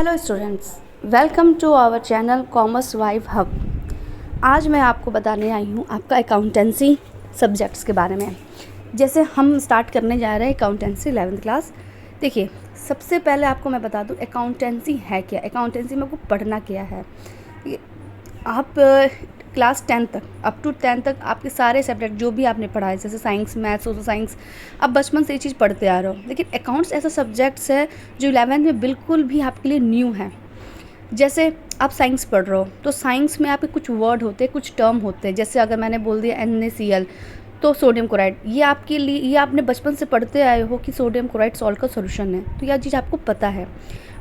Hello students, welcome to our channel Commerce Vibe Hub. आज मैं आपको बताने आई हूँ आपका अकाउंटेंसी सब्जेक्ट्स के बारे में। जैसे हम स्टार्ट करने जा रहे हैं अकाउंटेंसी 11th क्लास। देखिए, सबसे पहले आपको मैं बता दूँ अकाउंटेंसी है क्या, अकाउंटेंसी में आपको पढ़ना क्या है। आप क्लास 10 तक अप टू 10 तक आपके सारे सब्जेक्ट जो भी आपने पढ़ा है, जैसे साइंस, मैथ्स, सोशल साइंस, आप बचपन से ये चीज़ पढ़ते आ रहे हो। लेकिन अकाउंट्स ऐसा सब्जेक्ट्स है जो 11th में बिल्कुल भी आपके लिए न्यू है। जैसे आप साइंस पढ़ रहे हो तो साइंस में आपके कुछ वर्ड होते हैं, कुछ टर्म होते हैं। जैसे अगर मैंने बोल दिया NaCl तो सोडियम क्लोराइड, ये आपके लिए, ये आपने बचपन से पढ़ते आए हो कि सोडियम क्लोराइड सॉल्ट का सोल्यूशन है, तो यह चीज़ आपको पता है।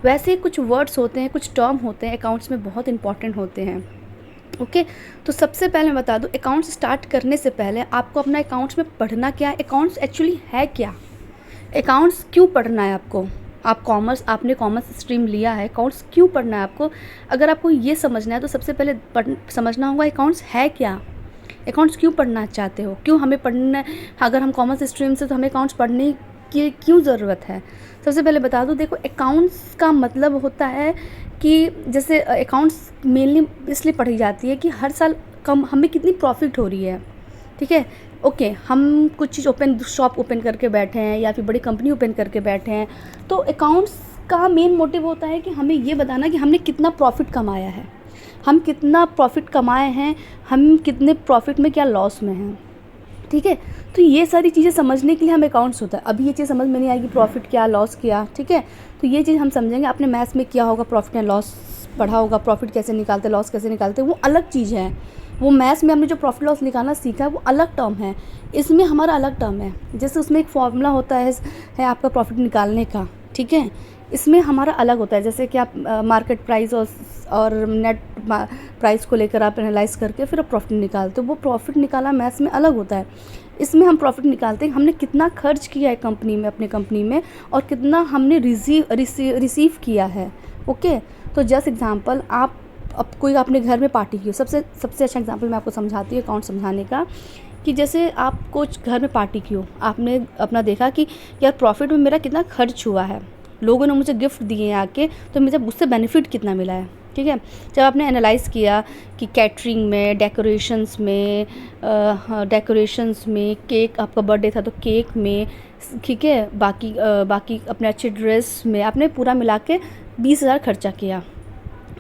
वैसे ही कुछ वर्ड्स होते हैं, कुछ टर्म होते हैं, अकाउंट्स में बहुत इंपॉर्टेंट होते हैं। ओके, तो सबसे पहले मैं बता दूं अकाउंट्स स्टार्ट करने से पहले आपको अपना अकाउंट्स में पढ़ना क्या है, अकाउंट्स एक्चुअली है क्या, अकाउंट्स क्यों पढ़ना है आपको। आपने कॉमर्स स्ट्रीम लिया है, अकाउंट्स क्यों पढ़ना है आपको। अगर आपको ये समझना है तो सबसे पहले समझना होगा अकाउंट्स है क्या, अकाउंट्स क्यों पढ़ना चाहते हो, क्यों हमें पढ़ना। अगर हम कॉमर्स स्ट्रीम से तो हमें अकाउंट्स पढ़ने की क्यों ज़रूरत है। सबसे पहले बता दूं, देखो अकाउंट्स का मतलब होता है कि जैसे अकाउंट्स मेनली इसलिए पढ़ी जाती है कि हर साल कम हमें कितनी प्रॉफिट हो रही है। ठीक है, ओके, हम कुछ चीज़ शॉप ओपन करके बैठे हैं या फिर बड़ी कंपनी ओपन करके बैठे हैं, तो अकाउंट्स का मेन मोटिव होता है कि हमें ये बताना कि हमने कितना प्रॉफिट कमाया है, हम कितना प्रॉफिट कमाए हैं, हम कितने प्रॉफिट में, क्या लॉस में हैं। ठीक है, तो ये सारी चीज़ें समझने के लिए हमें अकाउंट्स होता है। अभी ये चीज़ समझ में नहीं आएगी प्रॉफिट क्या, लॉस क्या। ठीक है, तो ये चीज़ हम समझेंगे। आपने मैथ्स में क्या होगा, प्रॉफिट एंड लॉस पढ़ा होगा, प्रॉफिट कैसे निकालते, लॉस कैसे निकालते, वो अलग चीज़ है। वो मैथ्स में हमने जो प्रॉफिट लॉस निकालना सीखा है वो अलग टर्म है, इसमें हमारा अलग टर्म है। जैसे उसमें एक फॉर्मूला होता है आपका प्रॉफिट निकालने का। ठीक है, इसमें हमारा अलग होता है। जैसे कि आप मार्केट प्राइस और नेट प्राइस को लेकर आप एनालाइज करके फिर आप प्रॉफिट निकालते हो, वो प्रॉफिट निकाला मैथ्स में अलग होता है। इसमें हम प्रॉफिट निकालते हैं हमने कितना खर्च किया है कंपनी में, अपने कंपनी में, और कितना हमने रिसीव किया है। ओके, तो जस्ट एग्जांपल, आप अब कोई आपने घर में पार्टी की हो, सबसे अच्छा एग्जांपल मैं आपको समझाती हूँ अकाउंट समझाने का, कि जैसे आप कुछ घर में पार्टी की हो, आपने अपना देखा कि यार प्रॉफिट में मेरा कितना खर्च हुआ है, लोगों ने मुझे गिफ्ट दिए हैं आके, तो मुझे उससे बेनिफिट कितना मिला है। ठीक है, जब आपने एनालाइज़ किया कि कैटरिंग में, डेकोरेशंस में, केक, आपका बर्थडे था तो केक में, ठीक है, बाकी अपने अच्छे ड्रेस में आपने पूरा मिला के 20,000 खर्चा किया।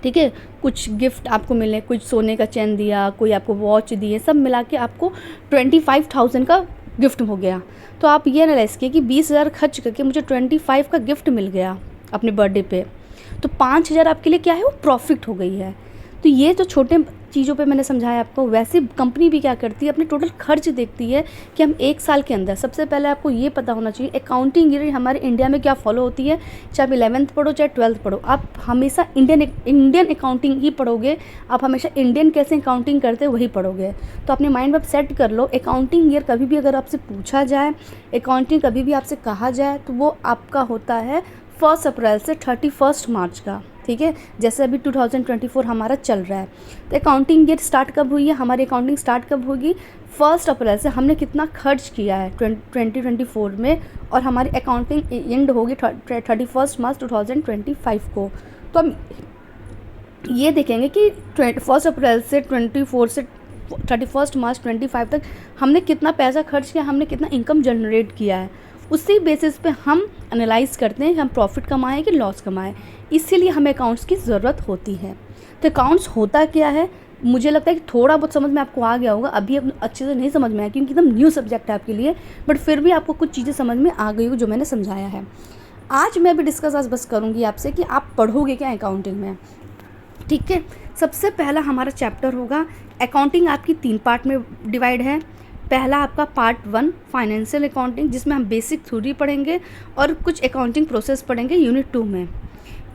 ठीक है, कुछ गिफ्ट आपको मिले, कुछ सोने का चेन दिया, कोई आपको वॉच दिए, सब मिला के आपको 25,000 का गिफ्ट हो गया। तो आप ये एनालाइज़ किए कि 20,000 खर्च करके मुझे 25 का गिफ्ट मिल गया अपने बर्थडे पे, तो 5,000 आपके लिए क्या है, वो प्रॉफिट हो गई है। तो ये जो छोटे चीज़ों पे मैंने समझाया आपको, वैसे कंपनी भी क्या करती है, अपने टोटल खर्च देखती है कि हम एक साल के अंदर, सबसे पहले आपको ये पता होना चाहिए अकाउंटिंग ईयर हमारे इंडिया में क्या फॉलो होती है। चाहे आप 11th पढ़ो चाहे 12th पढ़ो, आप हमेशा इंडियन अकाउंटिंग ही पढ़ोगे, आप हमेशा इंडियन कैसे अकाउंटिंग करते हैं वही पढ़ोगे। तो अपने माइंड में आप सेट कर लो, अकाउंटिंग ईयर कभी भी अगर आपसे पूछा जाए, अकाउंटिंग कभी भी आपसे कहा जाए, तो वो आपका होता है 1 अप्रैल से 31 मार्च का। ठीक है, जैसे अभी 2024 हमारा चल रहा है, तो अकाउंटिंग ईयर स्टार्ट कब हुई है, हमारी अकाउंटिंग स्टार्ट कब होगी, 1 अप्रैल से। हमने कितना खर्च किया है 2024 में, और हमारी अकाउंटिंग एंड होगी 31 मार्च 2025 को। तो हम ये देखेंगे कि 1 अप्रैल से 24 से 31 मार्च 25 तक हमने कितना पैसा खर्च किया, हमने कितना इनकम जनरेट किया है। उसी बेसिस पे हम एनालाइज करते हैं कि हम प्रॉफिट कमाएं कि लॉस कमाएं। इसीलिए हमें अकाउंट्स की ज़रूरत होती है। तो अकाउंट्स होता क्या है, मुझे लगता है कि थोड़ा बहुत समझ में आपको आ गया होगा। अभी अच्छे से नहीं समझ में आया क्योंकि एकदम न्यू सब्जेक्ट है आपके लिए, बट फिर भी आपको कुछ चीज़ें समझ में आ गई हो जो मैंने समझाया है। आज मैं भी डिस्कस आज बस करूँगी आपसे कि आप पढ़ोगे क्या अकाउंटिंग में। ठीक है, सबसे पहला हमारा चैप्टर होगा अकाउंटिंग, आपकी 3 पार्ट में डिवाइड है। पहला आपका पार्ट 1 फाइनेंशियल अकाउंटिंग, जिसमें हम बेसिक थ्योरी पढ़ेंगे और कुछ अकाउंटिंग प्रोसेस पढ़ेंगे यूनिट 2 में।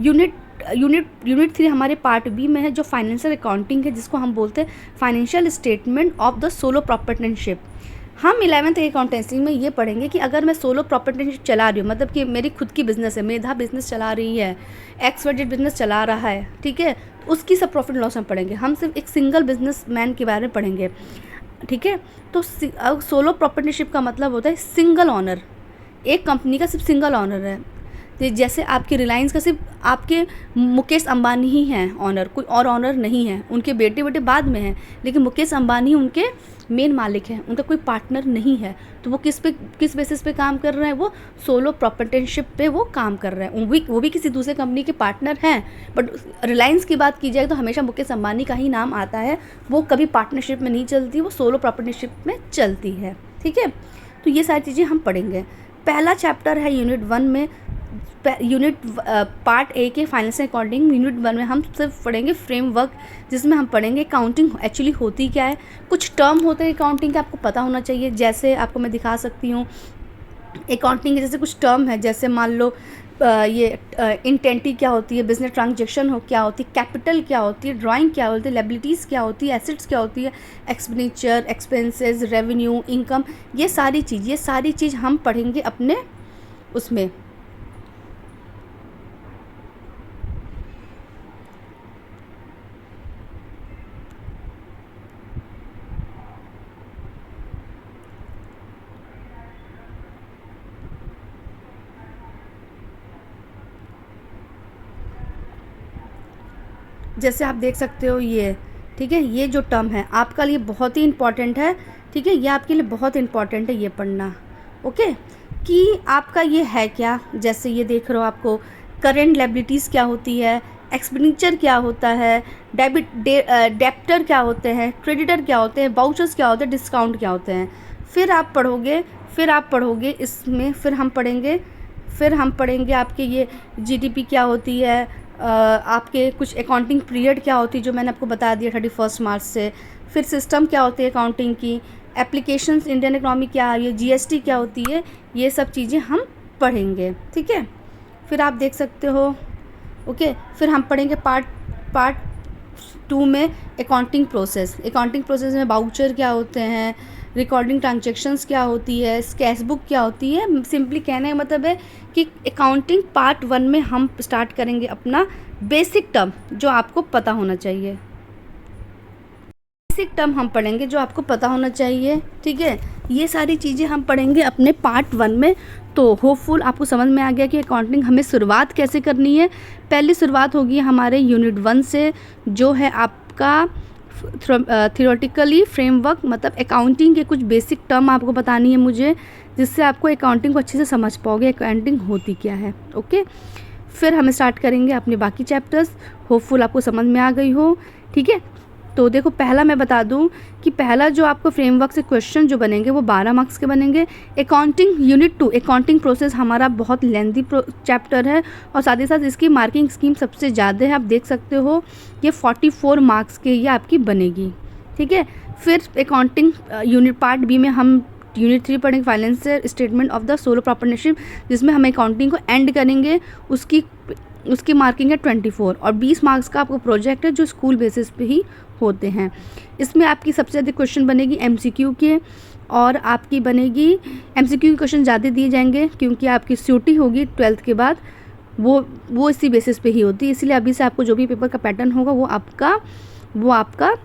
यूनिट 3 हमारे पार्ट बी में है, जो फाइनेंशियल अकाउंटिंग है, जिसको हम बोलते हैं financial statement of the solo proprietorship. हम 11th अकाउंटेंसी में ये पढ़ेंगे कि अगर मैं सोलो प्रोप्राइटरशिप चला रही हूँ, मतलब कि मेरी खुद की बिज़नेस है, मेधा बिज़नेस चला रही है, XYZ बिज़नेस चला रहा है, ठीक है, उसकी सब प्रॉफिट लॉस हम पढ़ेंगे। हम सिर्फ एक सिंगल बिजनेस मैन के बारे में पढ़ेंगे। ठीक है, तो सोलो प्रोप्राइटरशिप का मतलब होता है सिंगल ऑनर, एक कंपनी का सिर्फ सिंगल ऑनर है। तो जैसे आपके रिलायंस का सिर्फ आपके मुकेश अंबानी ही हैं ऑनर, कोई और ऑनर नहीं है, उनके बेटे बाद में हैं, लेकिन मुकेश अंबानी उनके मेन मालिक हैं, उनका कोई पार्टनर नहीं है। तो वो किस बेसिस पे काम कर रहे हैं, वो सोलो प्रॉपर्टरशिप पे वो काम कर रहे हैं। वो भी किसी दूसरे कंपनी के पार्टनर हैं, बट रिलायंस की बात की जाए तो हमेशा मुकेश अंबानी का ही नाम आता है। वो कभी पार्टनरशिप में नहीं चलती, वो सोलो प्रॉपर्टरशिप में चलती है। ठीक है, तो ये सारी चीज़ें हम पढ़ेंगे। पहला चैप्टर है यूनिट 1 में, पार्ट ए के फाइनेंशियल अकाउंटिंग। यूनिट 1 में हम सिर्फ पढ़ेंगे फ्रेमवर्क, जिसमें हम पढ़ेंगे अकाउंटिंग एक्चुअली होती क्या है। कुछ टर्म होते हैं अकाउंटिंग के, आपको पता होना चाहिए। जैसे आपको मैं दिखा सकती हूँ अकाउंटिंग के जैसे कुछ टर्म है, जैसे मान लो ये इंटेंटी क्या होती है, बिजनेस ट्रांजैक्शन हो क्या होती है, कैपिटल क्या होती है, ड्राइंग क्या होती है, लायबिलिटीज़ क्या होती है, एसेट्स क्या होती है, एक्सपेंडिचर, एक्सपेंसेस, रेवेन्यू, इनकम, ये सारी चीज़ हम पढ़ेंगे अपने उसमें। जैसे आप देख सकते हो ये, ठीक है, ये जो टर्म है आपका लिए बहुत ही इम्पॉर्टेंट है। ठीक है, ये आपके लिए बहुत इम्पॉर्टेंट है ये पढ़ना। ओके, कि आपका ये है क्या, जैसे ये देख रहे हो आपको करेंट लायबिलिटीज़ क्या होती है, एक्सपेंडिचर क्या होता है, डेप्टर क्या होते हैं, क्रेडिटर क्या होते हैं, वाउचर्स क्या होते हैं, डिस्काउंट क्या होते हैं। फिर आप पढ़ोगे इसमें, फिर हम पढ़ेंगे आपके ये जीडीपी क्या होती है, आपके कुछ अकाउंटिंग पीरियड क्या होती है जो मैंने आपको बता दिया 31 मार्च से। फिर सिस्टम क्या होती है अकाउंटिंग की, एप्लीकेशंस इंडियन इकोनॉमी क्या है, ये जीएसटी क्या होती है, ये सब चीज़ें हम पढ़ेंगे। ठीक है, फिर आप देख सकते हो। ओके, फिर हम पढ़ेंगे पार्ट 2 में अकाउंटिंग प्रोसेस में वाउचर क्या होते हैं, रिकॉर्डिंग ट्रांजैक्शंस क्या होती है, स्केच बुक क्या होती है। सिंपली कहने का मतलब है कि अकाउंटिंग पार्ट 1 में हम स्टार्ट करेंगे अपना बेसिक टर्म जो आपको पता होना चाहिए। बेसिक टर्म हम पढ़ेंगे जो आपको पता होना चाहिए। ठीक है, ये सारी चीज़ें हम पढ़ेंगे अपने पार्ट 1 में। तो होपफुल आपको समझ में आ गया कि अकाउंटिंग हमें शुरुआत कैसे करनी है। पहली शुरुआत होगी हमारे यूनिट 1 से, जो है आपका थियोरेटिकली फ्रेमवर्क, मतलब अकाउंटिंग के कुछ बेसिक टर्म आपको बतानी है मुझे, जिससे आपको अकाउंटिंग को अच्छे से समझ पाओगे अकाउंटिंग होती क्या है। ओके, फिर हम स्टार्ट करेंगे अपने बाकी चैप्टर्स। होपफुल आपको समझ में आ गई हो। ठीक है, तो देखो पहला मैं बता दूं कि पहला जो आपको फ्रेमवर्क से क्वेश्चन जो बनेंगे वो 12 मार्क्स के बनेंगे। अकाउंटिंग यूनिट 2 अकाउंटिंग प्रोसेस हमारा बहुत लेंथी चैप्टर है, और साथ ही साथ इसकी मार्किंग स्कीम सबसे ज़्यादा है। आप देख सकते हो ये 44 मार्क्स के ये आपकी बनेगी। ठीक है, फिर अकाउंटिंग यूनिट पार्ट बी में हम यूनिट 3 पढ़ेंगे financial statement of the solo proprietorship, जिसमें हम अकाउंटिंग को एंड करेंगे। उसकी मार्किंग है 24, और 20 मार्क्स का आपको प्रोजेक्ट है जो स्कूल बेसिस पे ही होते हैं। इसमें आपकी सबसे ज़्यादा क्वेश्चन बनेगी एमसीक्यू के, और आपकी बनेगी एमसीक्यू के क्वेश्चन ज़्यादा दिए जाएंगे क्योंकि आपकी सीयूटी होगी 12th के बाद, वो इसी बेसिस पे ही होती है। इसलिए अभी से आपको जो भी पेपर का पैटर्न होगा वो आपका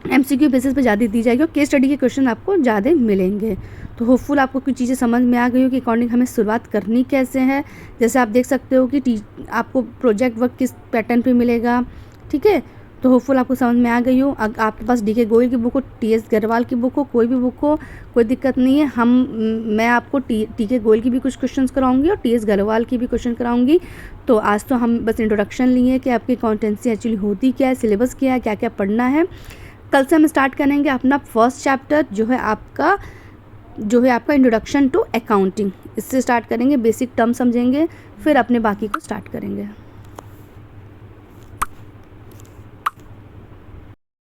एमसीक्यू बेसिस पे ज़्यादा दी जाएगी, और केस स्टडी के क्वेश्चन आपको ज़्यादा मिलेंगे। तो होपफुल आपको कुछ चीज़ें समझ में आ गई हो कि अकाउंटिंग हमें शुरुआत करनी कैसे है। जैसे आप देख सकते हो कि आपको प्रोजेक्ट वर्क किस पैटर्न पे मिलेगा। ठीक है, तो होपफुल आपको समझ में आ गई हो। आपके पास डीके गोयल की बुक हो, टीएस गरवाल की बुक हो, कोई भी बुक हो, कोई दिक्कत नहीं है। मैं आपको टीके गोयल की भी कुछ क्वेश्चंस कराऊंगी और टीएस गरवाल की भी क्वेश्चन कराऊंगी। तो आज तो हम बस इंट्रोडक्शन लिए कि आपकी अकाउंटेंसी एक्चुअली होती क्या है, सिलेबस क्या है, क्या क्या पढ़ना है। कल से हम स्टार्ट करेंगे अपना फर्स्ट चैप्टर जो है आपका इंट्रोडक्शन टू अकाउंटिंग। इससे स्टार्ट करेंगे, बेसिक टर्म समझेंगे, फिर अपने बाकी को स्टार्ट करेंगे।